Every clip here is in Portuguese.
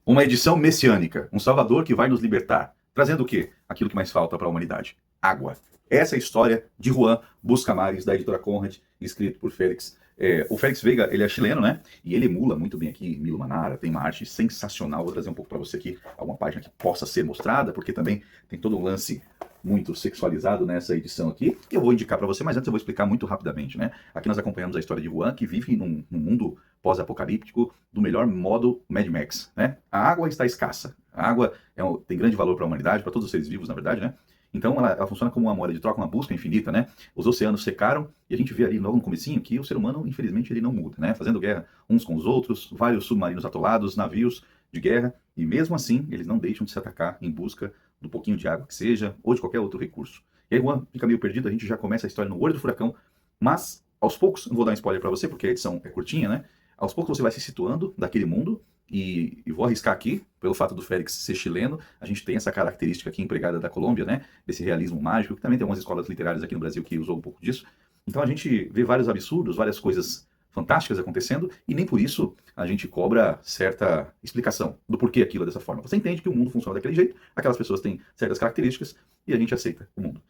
Uma edição messiânica, um salvador que vai nos libertar, trazendo o quê? Aquilo que mais falta para a humanidade: água. Essa é a história de Juan Buscamares, da editora Conrad, escrito por Félix. O Félix Veiga, ele é chileno, né? E ele emula muito bem aqui Milo Manara, tem uma arte sensacional. Vou trazer um pouco para você aqui, alguma página que possa ser mostrada, porque também tem todo um lance muito sexualizado nessa edição aqui, que eu vou indicar para você, mas antes eu vou explicar muito rapidamente, né? Aqui nós acompanhamos a história de Juan, que vive num mundo pós-apocalíptico do melhor modo Mad Max, né? A água está escassa. A água tem grande valor para a humanidade, para todos os seres vivos, na verdade, né? Então ela funciona como uma moeda de troca, uma busca infinita, né? Os oceanos secaram e a gente vê ali logo no comecinho que o ser humano, infelizmente, ele não muda, né? Fazendo guerra uns com os outros, vários submarinos atolados, navios de guerra, e mesmo assim eles não deixam de se atacar em busca do pouquinho de água que seja, ou de qualquer outro recurso. E aí Juan fica meio perdido, a gente já começa a história no olho do furacão, mas aos poucos, não vou dar um spoiler para você, porque a edição é curtinha, né? Aos poucos você vai se situando daquele mundo, e vou arriscar aqui, pelo fato do Félix ser chileno, a gente tem essa característica aqui empregada da Colômbia, né? Desse realismo mágico, que também tem algumas escolas literárias aqui no Brasil que usou um pouco disso. Então a gente vê vários absurdos, várias coisas fantásticas acontecendo, e nem por isso a gente cobra certa explicação do porquê aquilo é dessa forma. Você entende que o mundo funciona daquele jeito, aquelas pessoas têm certas características, e a gente aceita o mundo.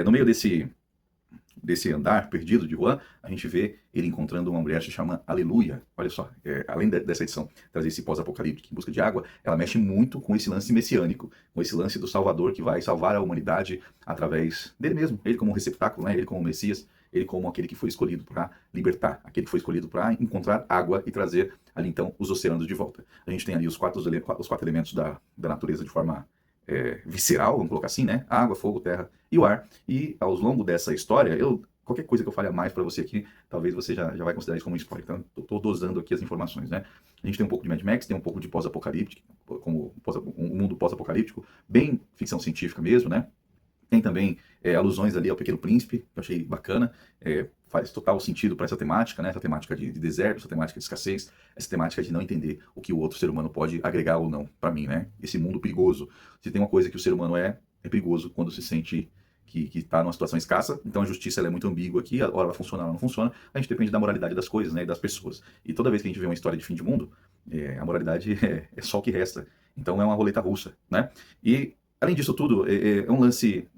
No meio desse andar perdido de Juan, a gente vê ele encontrando uma mulher que se chama Aleluia. Olha só, além dessa edição trazer esse pós-apocalíptico em busca de água, ela mexe muito com esse lance messiânico, com esse lance do Salvador que vai salvar a humanidade através dele mesmo, ele como receptáculo, né? Ele como Messias, ele como aquele que foi escolhido para libertar, aquele que foi escolhido para encontrar água e trazer ali então os oceanos de volta. A gente tem ali os quatro elementos da natureza de forma visceral, vamos colocar assim, né? Água, fogo, terra e o ar. E ao longo dessa história, qualquer coisa que eu fale a mais para você aqui, talvez você já vai considerar isso como um spoiler. Então, estou dosando aqui as informações, né? A gente tem um pouco de Mad Max, tem um pouco de pós-apocalíptico, como um mundo pós-apocalíptico, bem ficção científica mesmo, né? Tem também alusões ali ao Pequeno Príncipe, que eu achei bacana. Faz total sentido para essa temática, né? Essa temática de deserto, essa temática de escassez, essa temática de não entender o que o outro ser humano pode agregar ou não para mim, né? Esse mundo perigoso. Se tem uma coisa que o ser humano é perigoso quando se sente que está numa situação escassa. Então a justiça ela é muito ambígua aqui, a hora vai funcionar, ela não funciona. A gente depende da moralidade das coisas, né? E das pessoas. E toda vez que a gente vê uma história de fim de mundo, a moralidade é só o que resta. Então é uma roleta russa, né? E além disso tudo, é um lance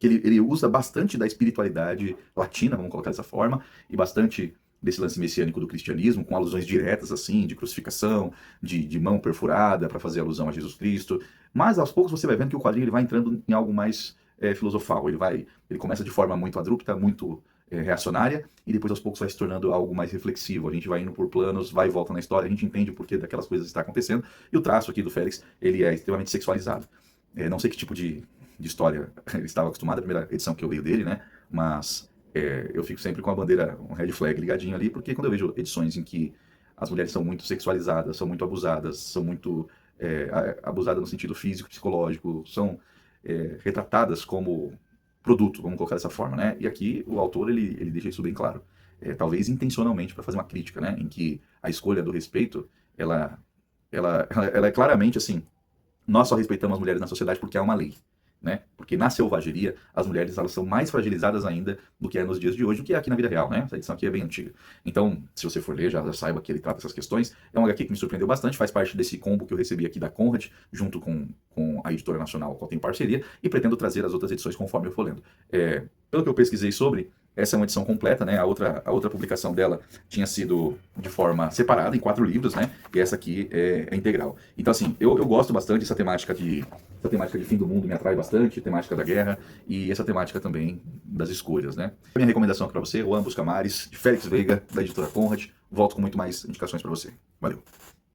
que ele usa bastante da espiritualidade latina, vamos colocar dessa forma, e bastante desse lance messiânico do cristianismo, com alusões diretas, assim, de crucificação, de mão perfurada, para fazer alusão a Jesus Cristo. Mas, aos poucos, você vai vendo que o quadrinho ele vai entrando em algo mais filosofal. Ele começa de forma muito abrupta, muito reacionária, e depois, aos poucos, vai se tornando algo mais reflexivo. A gente vai indo por planos, vai e volta na história, a gente entende o porquê daquelas coisas está acontecendo, e o traço aqui do Félix, ele é extremamente sexualizado. Não sei que tipo de história ele estava acostumado, a primeira edição que eu leio dele, né? Mas eu fico sempre com a bandeira, um red flag ligadinho ali, porque quando eu vejo edições em que as mulheres são muito sexualizadas, são muito abusadas, são muito abusadas no sentido físico, psicológico, são retratadas como produto, vamos colocar dessa forma, né? E aqui o autor, ele deixa isso bem claro. Talvez intencionalmente para fazer uma crítica, né? Em que a escolha do respeito, ela é claramente assim, nós só respeitamos as mulheres na sociedade porque há uma lei, né? Porque na selvageria, as mulheres elas são mais fragilizadas ainda do que é nos dias de hoje, do que é aqui na vida real, né? Essa edição aqui é bem antiga. Então, se você for ler, já saiba que ele trata essas questões. É um HQ que me surpreendeu bastante, faz parte desse combo que eu recebi aqui da Conrad, junto com a editora nacional com a qual tem parceria, e pretendo trazer as outras edições conforme eu for lendo. Pelo que eu pesquisei sobre, essa é uma edição completa, né? A outra publicação dela tinha sido de forma separada, em 4 livros, né? E essa aqui é integral. Então, assim, eu gosto bastante dessa temática de fim do mundo, me atrai bastante, temática da guerra e essa temática também das escolhas, né? A minha recomendação aqui para você, Juan Buscamares, de Félix Veiga, da editora Conrad. Volto com muito mais indicações para você. Valeu!